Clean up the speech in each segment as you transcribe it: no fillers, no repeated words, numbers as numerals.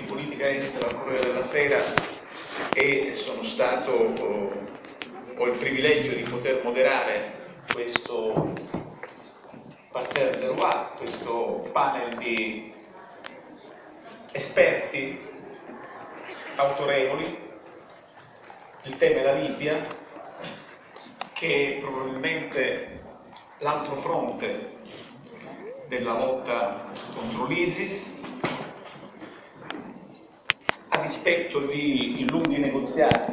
politica estera al Corriere della Sera e ho il privilegio di poter moderare questo parterre de roi, questo panel di esperti autorevoli. Il tema è la Libia, che è probabilmente l'altro fronte della lotta contro l'ISIS, a dispetto di lunghi negoziati.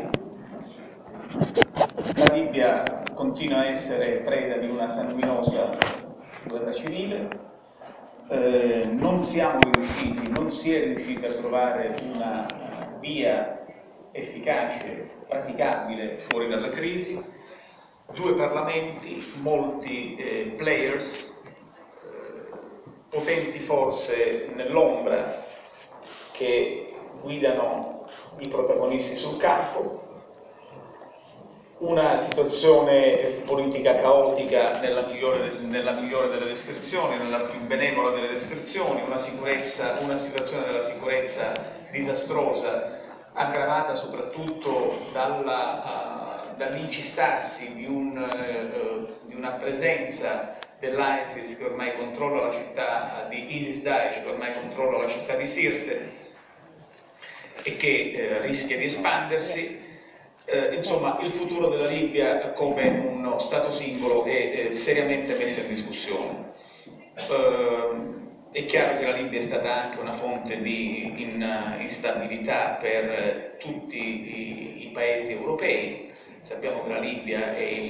La Libia continua a essere preda di una sanguinosa guerra civile, non si è riusciti a trovare una via efficace, praticabile fuori dalla crisi. Due parlamenti, molti players, potenti forze nell'ombra che guidano i protagonisti sul campo, una situazione politica caotica nella migliore delle descrizioni, nella più benevola delle descrizioni, una situazione della sicurezza disastrosa, aggravata soprattutto dall'incistarsi di una presenza dell'ISIS che ormai controlla la città di ISIS-Daesh, che ormai controlla la città di Sirte e che rischia di espandersi. Insomma, il futuro della Libia come uno Stato singolo è seriamente messo in discussione. È chiaro che la Libia è stata anche una fonte di instabilità per tutti i paesi europei. Sappiamo che la Libia è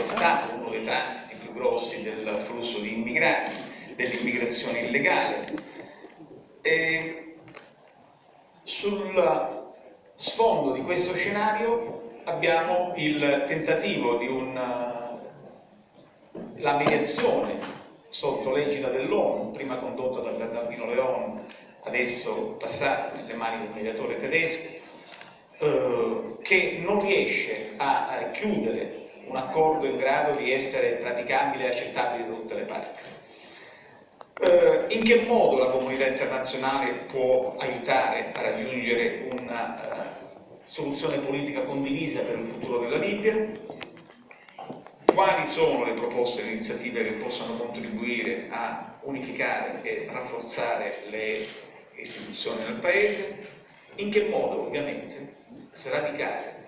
stato uno dei transiti più grossi del flusso di immigrati, dell'immigrazione illegale. E sul sfondo di questo scenario abbiamo il tentativo di la mediazione sotto l'egida dell'ONU, prima condotta da Ferdinando Leon, adesso passata nelle mani del mediatore tedesco, che non riesce a chiudere un accordo in grado di essere praticabile e accettabile da tutte le parti. In che modo la comunità internazionale può aiutare a raggiungere una soluzione politica condivisa per il futuro della Libia? Quali sono le proposte e le iniziative che possono contribuire a unificare e rafforzare le istituzioni del Paese? In che modo, ovviamente, sradicare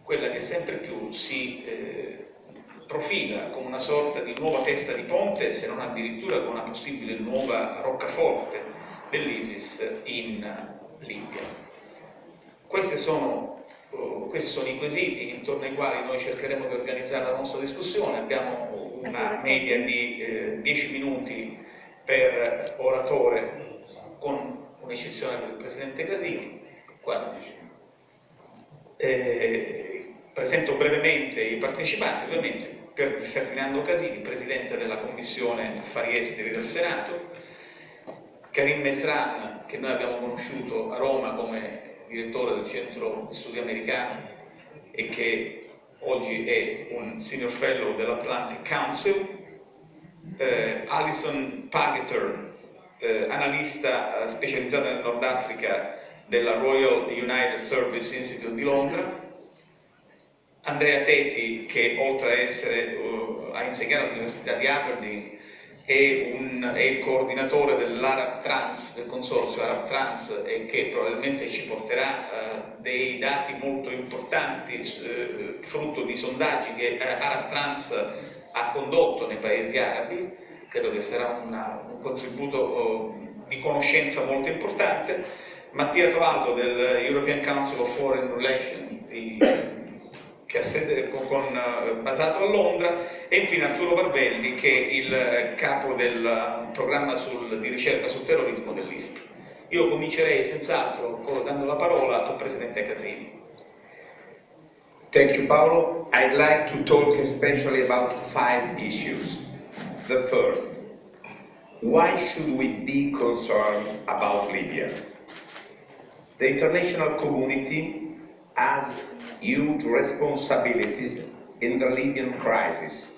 quella che sempre più si profila come una sorta di nuova testa di ponte, se non addirittura come una possibile nuova roccaforte dell'ISIS in Libia. Questi sono i quesiti intorno ai quali noi cercheremo di organizzare la nostra discussione. Abbiamo una media di 10 minuti per oratore, con un'eccezione del Presidente Casini. Presento brevemente i partecipanti, ovviamente per Ferdinando Casini, Presidente della Commissione Affari Esteri del Senato, Karim MEZRAN, che noi abbiamo conosciuto a Roma come direttore del Centro di Studi Americano e che oggi è un Senior Fellow dell'Atlantic Council, Alison, PARGETER, analista specializzata nel Nord Africa della Royal United Service Institute di Londra, Andea Teti, che oltre a insegnare all'Università di Aberdeen è il coordinatore dell'Arab Trans, del consorzio Arab Trans, e che probabilmente ci porterà dei dati molto importanti frutto di sondaggi che Arab Trans ha condotto nei paesi arabi. Credo che sarà un contributo di conoscenza molto importante. Mattia TOALDO del European Council of Foreign Relations, che ha sede basato a Londra, e infine Arturo Barbelli, che è il capo del programma di ricerca sul terrorismo dell'ISPI. Io comincerei senz'altro dando la parola al Presidente Casini. Thank you, Paolo. I'd like to talk especially about 5 issues. The first, why should we be concerned about Libya? The international community has huge responsibilities in the Libyan crisis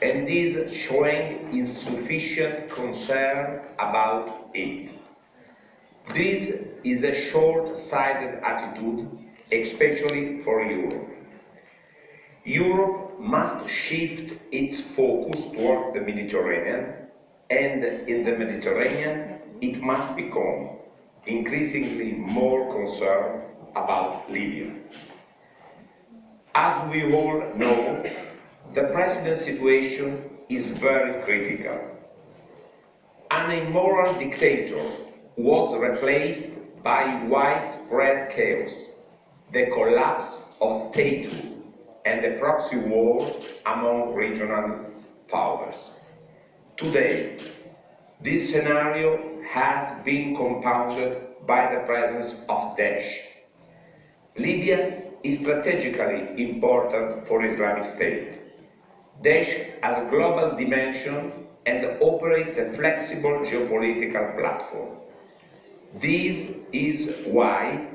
and is showing insufficient concern about it. This is a short-sighted attitude, especially for Europe. Europe must shift its focus toward the Mediterranean, and in the Mediterranean it must become increasingly more concerned about Libya. As we all know, the present situation is very critical. An immoral dictator was replaced by widespread chaos, the collapse of statehood, and a proxy war among regional powers. Today, this scenario has been compounded by the presence of Daesh. Libya is strategically important for Islamic State. Daesh has a global dimension and operates a flexible geopolitical platform. This is why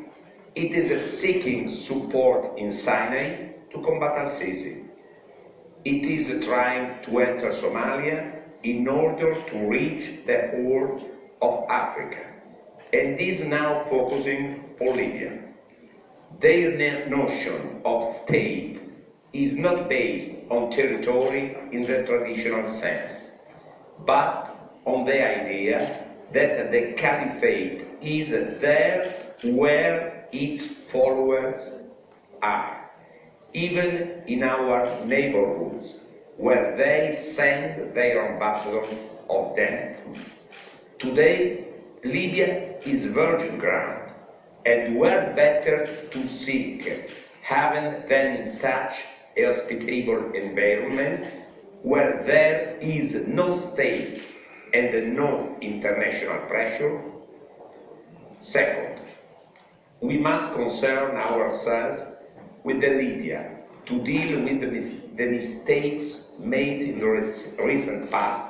it is seeking support in Sinai to combat al-Sisi. It is trying to enter Somalia in order to reach the Horn of Africa, and is now focusing on Libya. Their notion of state is not based on territory in the traditional sense, but on the idea that the caliphate is there where its followers are, even in our neighborhoods, where they send their ambassador of death. Today, Libya is virgin ground, and where better to seek heaven than in such a hospitable environment where there is no state and no international pressure? Second, we must concern ourselves with the Libya to deal with the mistakes made in the recent past,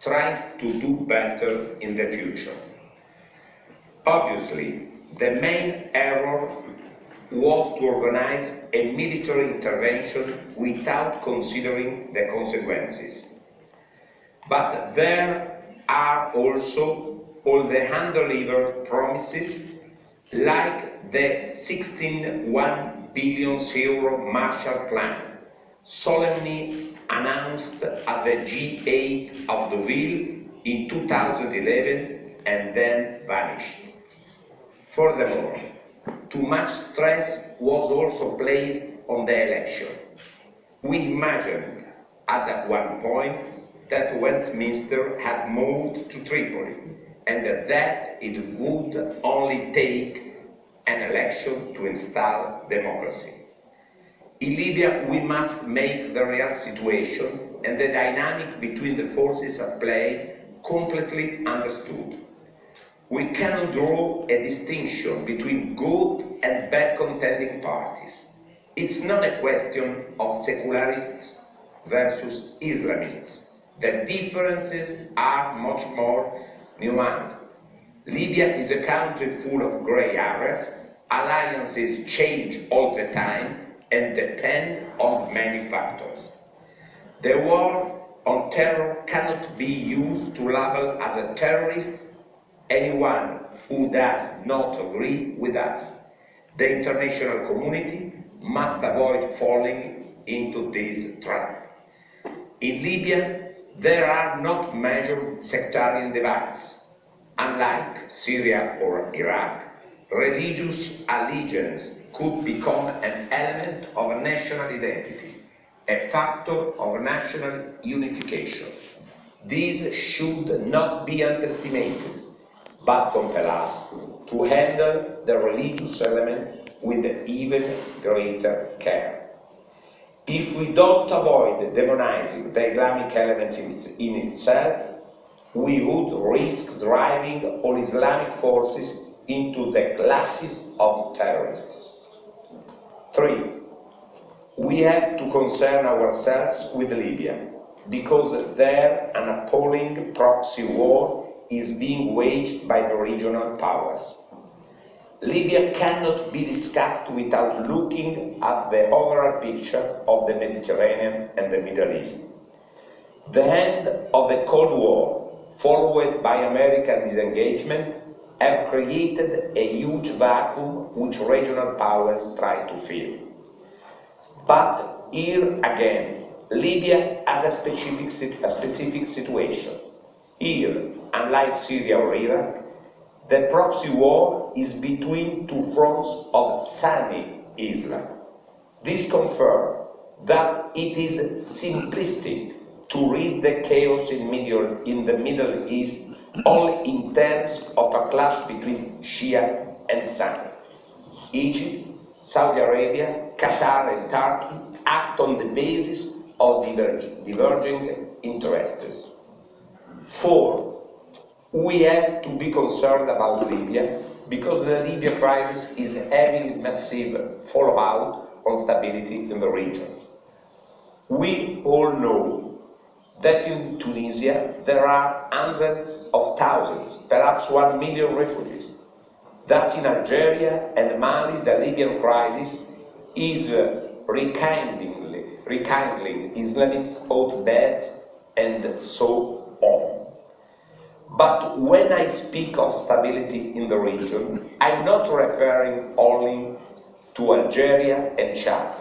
trying to do better in the future. Obviously, the main error was to organize a military intervention without considering the consequences. But there are also all the undelivered promises, like the 16.1 billion euro Marshall Plan, solemnly announced at the G8 of Deauville in 2011 and then vanished. Furthermore, too much stress was also placed on the election. We imagined at one point that Westminster had moved to Tripoli, and that it would only take an election to install democracy. In Libya, we must make the real situation and the dynamic between the forces at play completely understood. We cannot draw a distinction between good and bad contending parties. It's not a question of secularists versus Islamists. The differences are much more nuanced. Libya is a country full of grey areas, alliances change all the time and depend on many factors. The war on terror cannot be used to label as a terrorist anyone who does not agree with us. The international community must avoid falling into this trap. In Libya, there are not major sectarian divides. Unlike Syria or Iraq, religious allegiance could become an element of national identity, a factor of national unification. This should not be underestimated, but compel us to handle the religious element with even greater care. If we don't avoid demonizing the Islamic element in itself, we would risk driving all Islamic forces into the clashes of terrorists. 3. We have to concern ourselves with Libya, because there an appalling proxy war is being waged by the regional powers. Libya cannot be discussed without looking at the overall picture of the Mediterranean and the Middle East. The end of the Cold War, followed by American disengagement, have created a huge vacuum which regional powers try to fill. But here again, Libya has a specific situation. Here, unlike Syria or Iraq, the proxy war is between two fronts of Sunni Islam. This confirms that it is simplistic to read the chaos in the Middle East only in terms of a clash between Shia and Sunni. Egypt, Saudi Arabia, Qatar and Turkey act on the basis of diverging interests. 4. We have to be concerned about Libya because the Libya crisis is having massive fallout on stability in the region. We all know that in Tunisia there are hundreds of thousands, perhaps 1 million refugees, that in Algeria and Mali the Libyan crisis is rekindling Islamist hotbeds and so on. But when I speak of stability in the region, I'm not referring only to Algeria and Chad.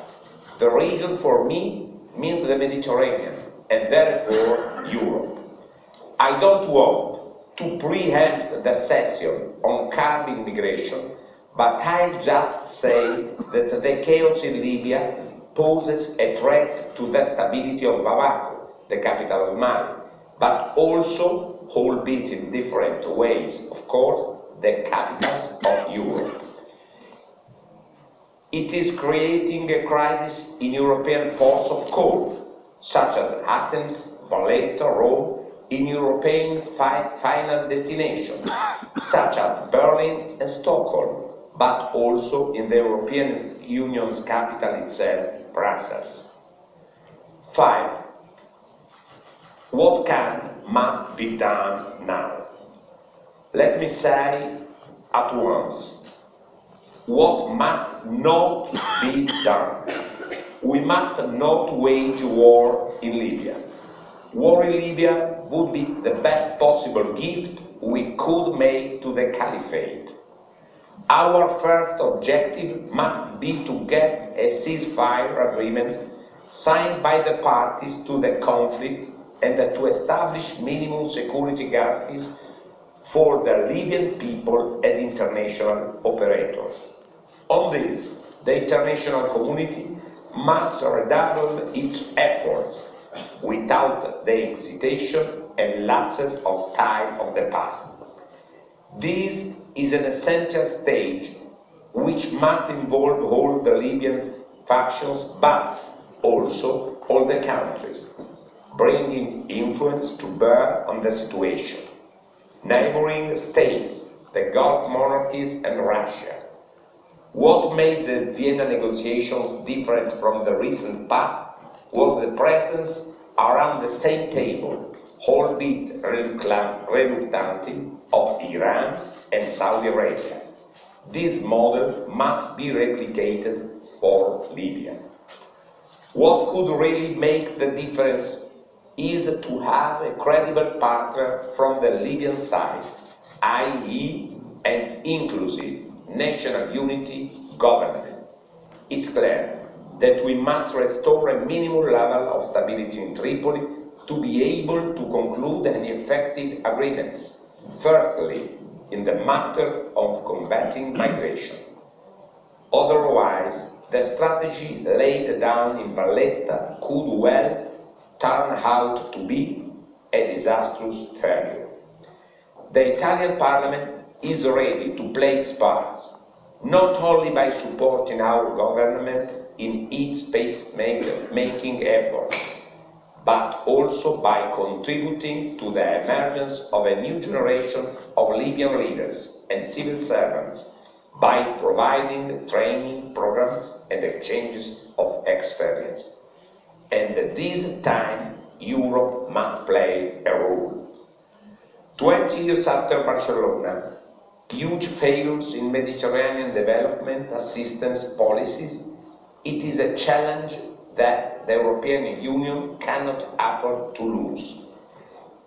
The region for me means the Mediterranean and therefore Europe. I don't want to preempt the session on carbon migration, but I'll just say that the chaos in Libya poses a threat to the stability of Bamako, the capital of Mali, but also, albeit in different ways, of course, the capitals of Europe. It is creating a crisis in European ports of call, such as Athens, Valletta, Rome, in European final destinations, such as Berlin and Stockholm, but also in the European Union's capital itself, Brussels. 5. What must be done now? Let me say at once, what must not be done? We must not wage war in Libya. War in Libya would be the best possible gift we could make to the caliphate. Our first objective must be to get a ceasefire agreement signed by the parties to the conflict and to establish minimum security guarantees for the Libyan people and international operators. On this, the international community must redouble its efforts without the hesitation and lapses of style of the past. This is an essential stage which must involve all the Libyan factions but also all the countries, bringing influence to bear on the situation. Neighboring states, the Gulf monarchies and Russia. What made the Vienna negotiations different from the recent past was the presence around the same table, albeit reluctantly, of Iran and Saudi Arabia. This model must be replicated for Libya. What could really make the difference is to have a credible partner from the Libyan side, i.e. an inclusive national unity government. It's clear that we must restore a minimum level of stability in Tripoli to be able to conclude any effective agreements. Firstly, in the matter of combating migration. Otherwise, the strategy laid down in Valletta could well turn out to be a disastrous failure. The Italian Parliament is ready to play its parts, not only by supporting our government in its peace-making efforts, but also by contributing to the emergence of a new generation of Libyan leaders and civil servants by providing training programs and exchanges of experience. And at this time, Europe must play a role. 20 years after Barcelona, huge failures in Mediterranean development assistance policies, it is a challenge that the European Union cannot afford to lose.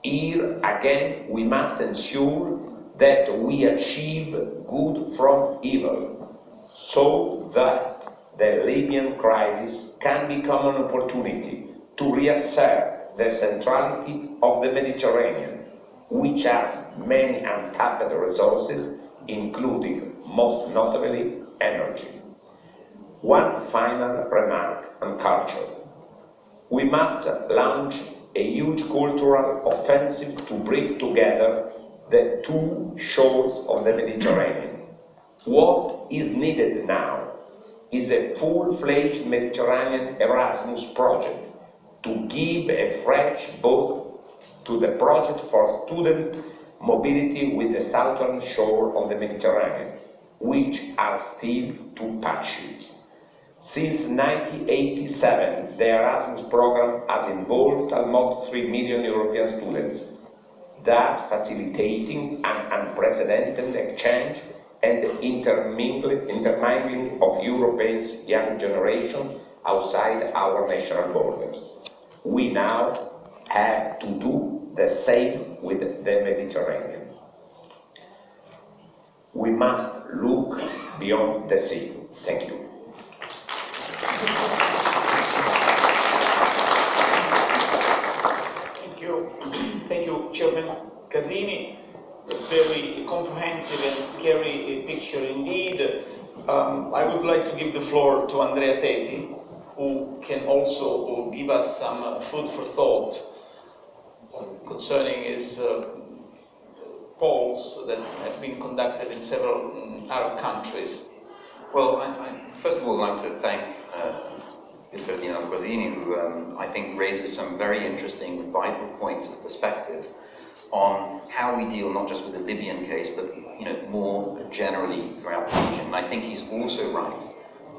Here again, we must ensure that we achieve good from evil, so that the Libyan crisis can become an opportunity to reassert the centrality of the Mediterranean, which has many untapped resources, including, most notably, energy. One final remark on culture. We must launch a huge cultural offensive to bring together the two shores of the Mediterranean. What is needed now is a full-fledged Mediterranean Erasmus project to give a fresh boost to the project for student mobility with the southern shore of the Mediterranean, which are still too patchy. Since 1987, the Erasmus program has involved almost 3 million European students, thus facilitating an unprecedented exchange and intermingling of Europe's young generation outside our national borders. We now have to do the same with the Mediterranean. We must look beyond the sea. Thank you. Thank you, Chairman CASINI. A very comprehensive and scary picture indeed. I would like to give the floor to Andea Teti, who can also give us some food for thought concerning his polls that have been conducted in several Arab countries. Well, I first of all like to thank Ferdinando, who I think raises some very interesting, vital points of perspective on how we deal not just with the Libyan case, but more generally throughout the region. And I think he's also right,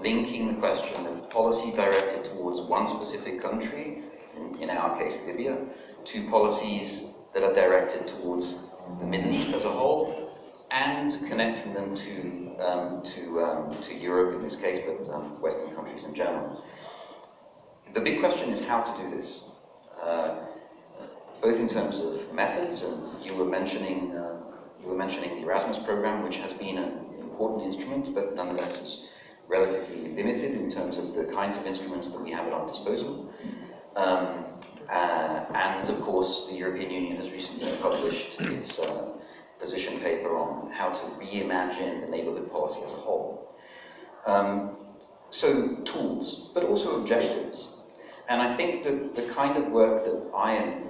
linking the question of policy directed towards one specific country, in our case Libya, to policies that are directed towards the Middle East as a whole, and connecting them to Europe in this case, but Western countries in general. The big question is how to do this, both in terms of methods, and you were mentioning the Erasmus program, which has been an important instrument, but nonetheless is relatively limited in terms of the kinds of instruments that we have at our disposal. And of course, the European Union has recently published its position paper on how to reimagine the neighbourhood policy as a whole. So tools, but also objectives. And I think that the kind of work that I and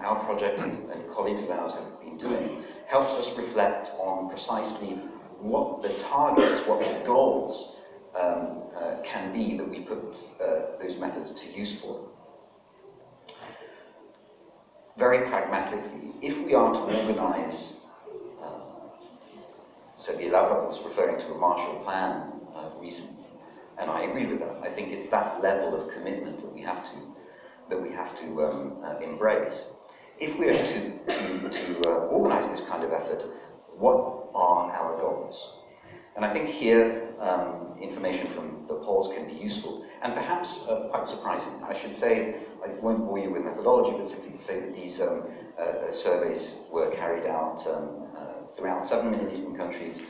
our project and colleagues of ours have been doing helps us reflect on precisely what the targets, what the goals can be that we put those methods to use for. Very pragmatically, if we are to organise, Sergei Lavrov was referring to a Marshall Plan recently, and I agree with that. I think it's that level of commitment that we have to embrace. If we are to organise this kind of effort, what are our goals? And I think here information from the polls can be useful, and perhaps quite surprising. I should say, I won't bore you with methodology, but simply to say that these surveys were carried out throughout 7 Middle Eastern countries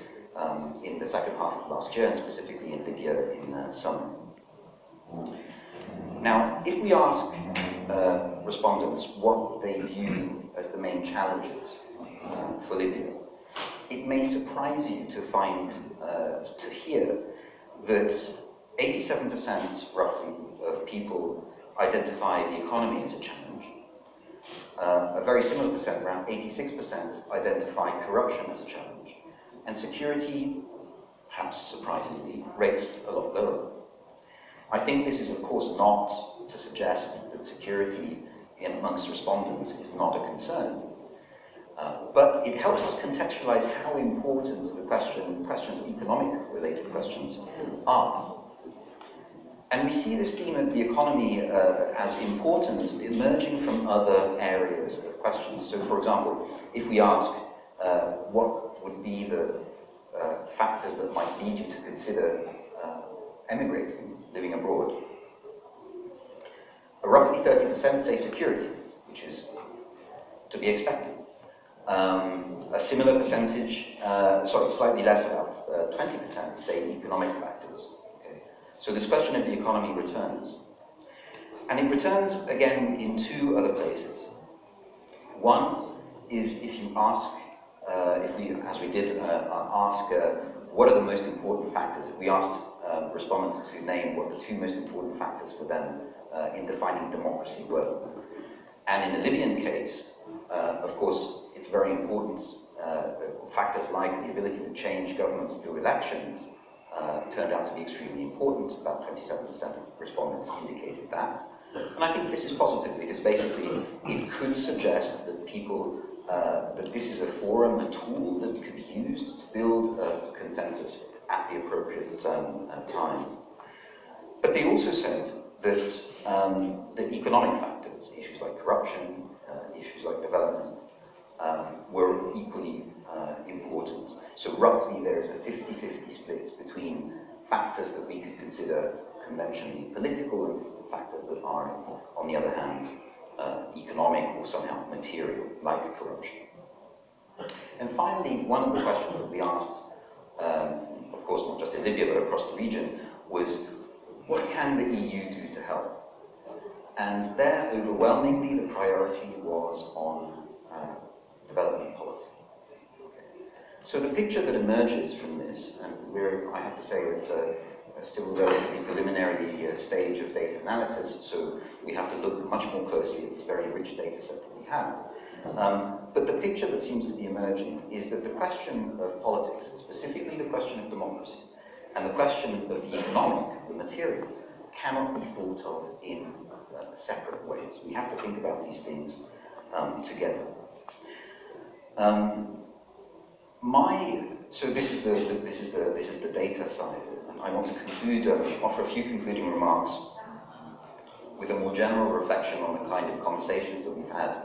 in the second half of last year, and specifically in Libya in summer. Now, if we ask respondents what they view as the main challenges for Libya, it may surprise you to find, to hear that 87% roughly of people identify the economy as a challenge. A very similar percent, around 86%, identify corruption as a challenge. And security, perhaps surprisingly, rates a lot lower. I think this is, of course, not to suggest that security amongst respondents is not a concern. But it helps us contextualize how important the questions of economic-related questions are. And we see this theme of the economy as important emerging from other areas of questions. So, for example, if we ask what would be the factors that might lead you to consider emigrating, living abroad, roughly 30% say security, which is to be expected. A similar percentage, slightly less, about 20%, say economic factors. Okay. So this question of the economy returns. And it returns again in two other places. One is if you ask, if we, as we did, ask what are the most important factors, if we asked respondents to name what the two most important factors for them in defining democracy were. And in the Libyan case, of course, it's very important. Factors like the ability to change governments through elections turned out to be extremely important. About 27% of respondents indicated that. And I think this is positive because basically it could suggest that people, that this is a forum, a tool that could be used to build a consensus at the appropriate time. But they also said that the economic factors, issues like corruption, issues like development, were equally important. So roughly there is a 50-50 split between factors that we could consider conventionally political and factors that are, on the other hand, economic or somehow material, like corruption. And finally, one of the questions that we asked, of course not just in Libya but across the region, was what can the EU do to help? And there, overwhelmingly, the priority was on development policy. So the picture that emerges from this, and I have to say that still a relatively preliminary stage of data analysis, so we have to look much more closely at this very rich data set that we have. But the picture that seems to be emerging is that the question of politics, specifically the question of democracy, and the question of the economic, the material, cannot be thought of in separate ways. We have to think about these things together. So this is the data side. I want to conclude, offer a few concluding remarks with a more general reflection on the kind of conversations that we've had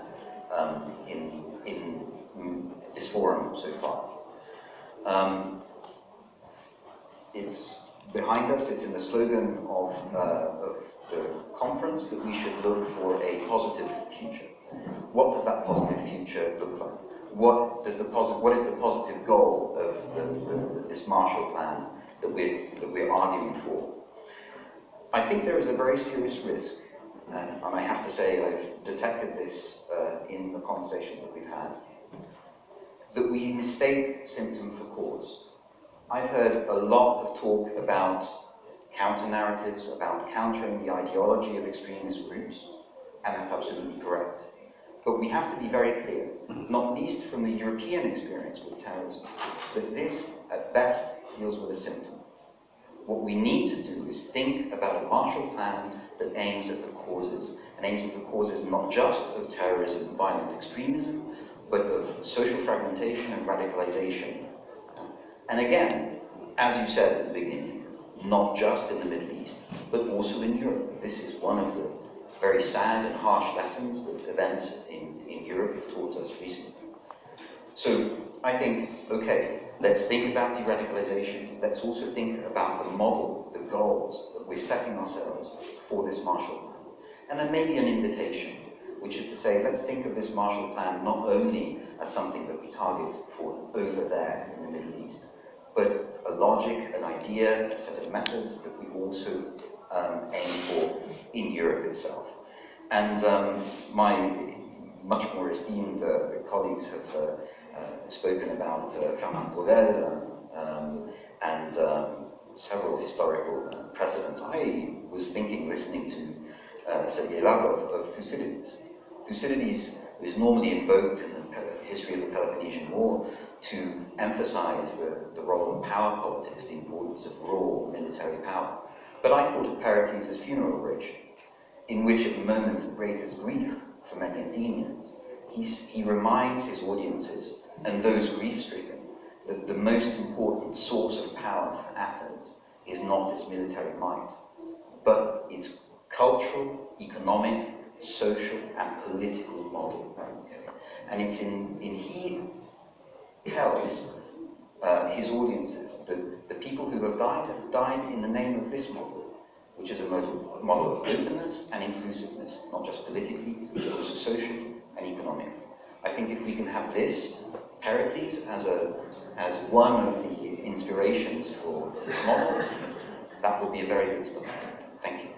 in this forum so far. It's behind us, it's in the slogan of the conference that we should look for a positive future. What does that positive future look like? What is the positive goal of this Marshall Plan that we're arguing for? I think there is a very serious risk, and I have to say I've detected this in the conversations that we've had, that we mistake symptom for cause. I've heard a lot of talk about counter-narratives, about countering the ideology of extremist groups, and that's absolutely correct. But we have to be very clear, not least from the European experience with terrorism, that this, at best, deals with a symptom. What we need to do is think about a Marshall Plan that aims at the causes, and aims at the causes not just of terrorism and violent extremism, but of social fragmentation and radicalization. And again, as you said at the beginning, not just in the Middle East, but also in Europe. This is one of the very sad and harsh lessons that events in Europe have taught us recently. So I think, okay, let's think about de-radicalization. Let's also think about the model, the goals that we're setting ourselves for this Marshall Plan. And then maybe an invitation, which is to say, let's think of this Marshall Plan not only as something that we target for over there in the Middle East, but a logic, an idea, a set of methods that we also aim for in Europe itself. And my much more esteemed colleagues have spoken about Ferdinando and several historical precedents. I was thinking, listening to Sergei Lavrov, of Thucydides. Thucydides is normally invoked in the history of the Peloponnesian War to emphasize the role of power politics, the importance of raw military power. But I thought of Pericles' funeral oration, in which at the moment of greatest grief for many Athenians, he reminds his audiences, and those grief-stricken, that the most important source of power for Athens is not its military might, but its cultural, economic, social, and political model. Okay? And it's he tells his audiences that the people who have died in the name of this model, which is a model of openness and inclusiveness, not just politically, but also socially and economically. I think if we can have this, Pericles, as one of the inspirations for this model, that would be a very good start. Thank you.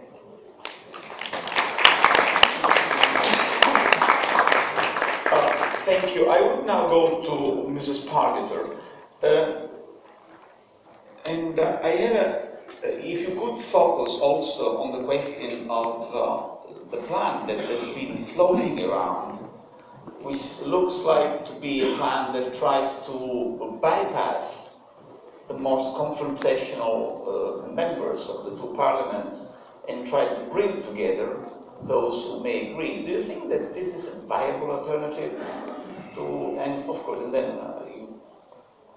Thank you. I would now go to Mrs. Pargeter. I have if you could focus also on the question of the plan that has been floating around, which looks like to be a plan that tries to bypass the most confrontational members of the two parliaments and try to bring together those who may agree. Do you think that this is a viable alternative to, and of course, and then you,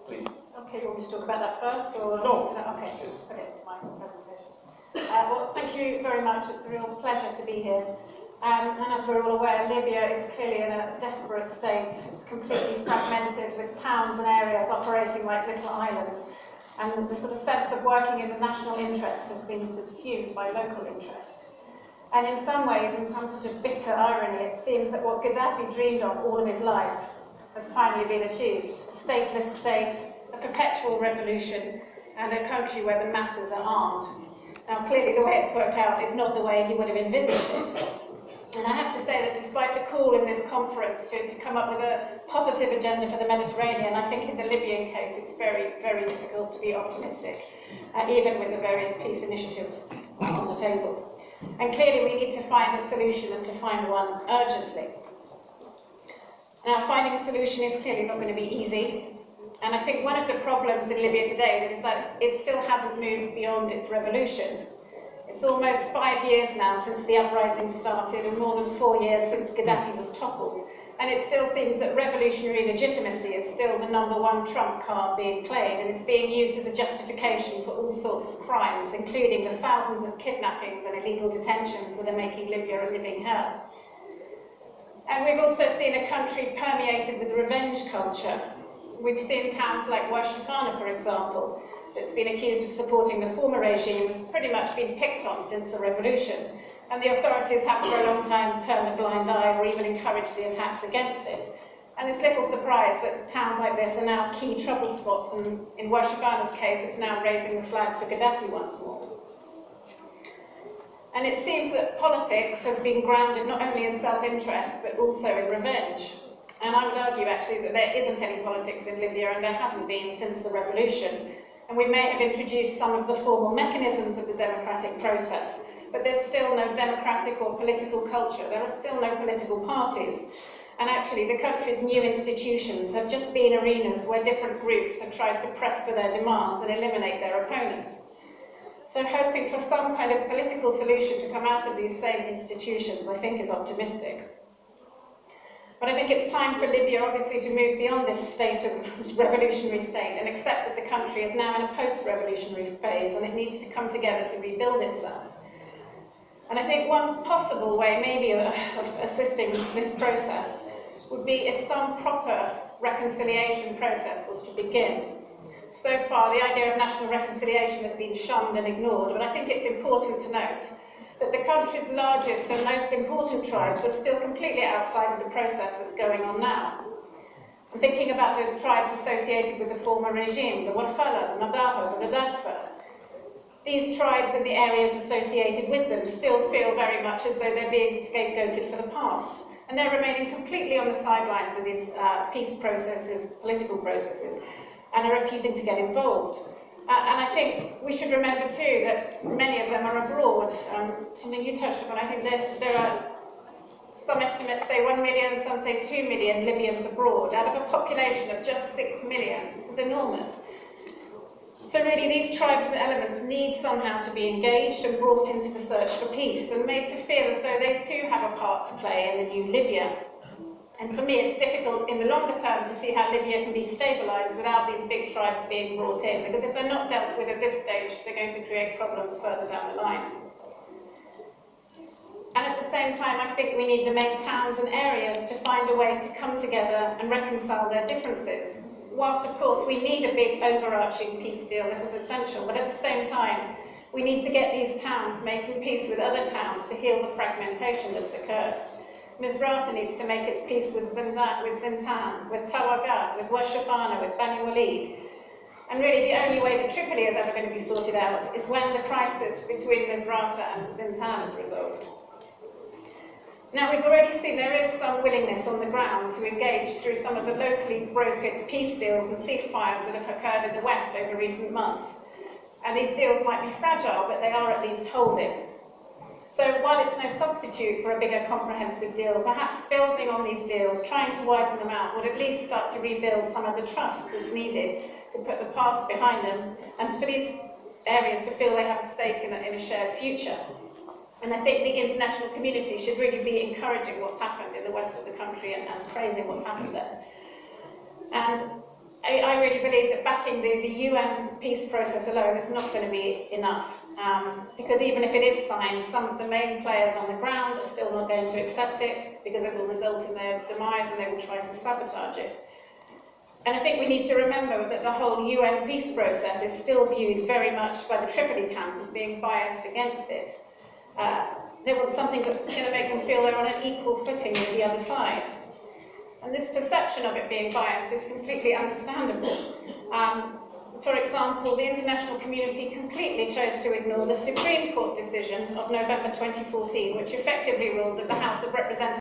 please. Okay, you want me to talk about that first? Or? No. Okay, just put it into my presentation. Well, thank you very much. It's a real pleasure to be here. And as we're all aware, Libya is clearly in a desperate state. It's completely fragmented with towns and areas operating like little islands. And the sort of sense of working in the national interest has been subsumed by local interests. And in some ways, in some sort of bitter irony, it seems that what Gaddafi dreamed of all of his life has finally been achieved. A stateless state, a perpetual revolution, and a country where the masses are armed. Now, clearly the way it's worked out is not the way he would have envisaged it. And I have to say that despite the call in this conference to come up with a positive agenda for the Mediterranean, I think in the Libyan case it's very, very difficult to be optimistic, even with the various peace initiatives on the table. And clearly we need to find a solution and to find one urgently. Now, finding a solution is clearly not going to be easy. And I think one of the problems in Libya today is that it still hasn't moved beyond its revolution. It's almost 5 years now since the uprising started and more than 4 years since Gaddafi was toppled. And it still seems that revolutionary legitimacy is still the #1 trump card being played, and it's being used as a justification for all sorts of crimes, including the thousands of kidnappings and illegal detentions that are making Libya a living hell. And we've also seen a country permeated with revenge culture. We've seen towns like Warshafana, for example, that's been accused of supporting the former regime, has pretty much been picked on since the revolution. And the authorities have for a long time turned a blind eye or even encouraged the attacks against it. And it's little surprise that towns like this are now key trouble spots, and in Warshafana's case, it's now raising the flag for Gaddafi once more. And it seems that politics has been grounded not only in self-interest, but also in revenge. And I would argue, actually, that there isn't any politics in Libya, and there hasn't been since the revolution. And we may have introduced some of the formal mechanisms of the democratic process, but there's still no democratic or political culture. There are still no political parties. And actually, the country's new institutions have just been arenas where different groups have tried to press for their demands and eliminate their opponents. So hoping for some kind of political solution to come out of these same institutions, I think, is optimistic. But I think it's time for Libya, obviously, to move beyond this state of revolutionary state and accept that the country is now in a post-revolutionary phase and it needs to come together to rebuild itself. And I think one possible way, maybe, of assisting this process would be if some proper reconciliation process was to begin. So far, the idea of national reconciliation has been shunned and ignored, but I think it's important to note that the country's largest and most important tribes are still completely outside of the process that's going on now. I'm thinking about those tribes associated with the former regime, the Warfala, the Madaho, the Ladadfa. These tribes and the areas associated with them still feel very much as though they're being scapegoated for the past, and they're remaining completely on the sidelines of these peace processes, political processes, and are refusing to get involved. And I think we should remember too that many of them are abroad. Something you touched upon, I think there are some estimates say 1 million, some say 2 million Libyans abroad, out of a population of just 6 million. This is enormous. So really these tribes and elements need somehow to be engaged and brought into the search for peace and made to feel as though they too have a part to play in the new Libya. And for me, it's difficult in the longer term to see how Libya can be stabilised without these big tribes being brought in, because if they're not dealt with at this stage, they're going to create problems further down the line. And at the same time, I think we need the main towns and areas to find a way to come together and reconcile their differences. Whilst, of course, we need a big overarching peace deal, this is essential, but at the same time, we need to get these towns making peace with other towns to heal the fragmentation that's occurred. Misrata needs to make its peace with Zintan, with Tawagat, with Washafana, with Bani Walid. And really the only way that Tripoli is ever going to be sorted out is when the crisis between Misrata and Zintan is resolved. Now, we've already seen there is some willingness on the ground to engage through some of the locally brokered peace deals and ceasefires that have occurred in the West over recent months. And these deals might be fragile, but they are at least holding. So while it's no substitute for a bigger comprehensive deal, perhaps building on these deals, trying to widen them out, would at least start to rebuild some of the trust that's needed to put the past behind them and for these areas to feel they have a stake in a shared future. And I think the international community should really be encouraging what's happened in the west of the country and praising what's happened there. And I really believe that backing the UN peace process alone is not going to be enough, because even if it is signed, some of the main players on the ground are still not going to accept it because it will result in their demise and they will try to sabotage it. And I think we need to remember that the whole UN peace process is still viewed very much by the Tripoli camp as being biased against it. They want something that's going to make them feel they're on an equal footing with the other side. And this perception of it being biased is completely understandable. For example, the international community completely chose to ignore the Supreme Court decision of November 2014, which effectively ruled that the House of Representatives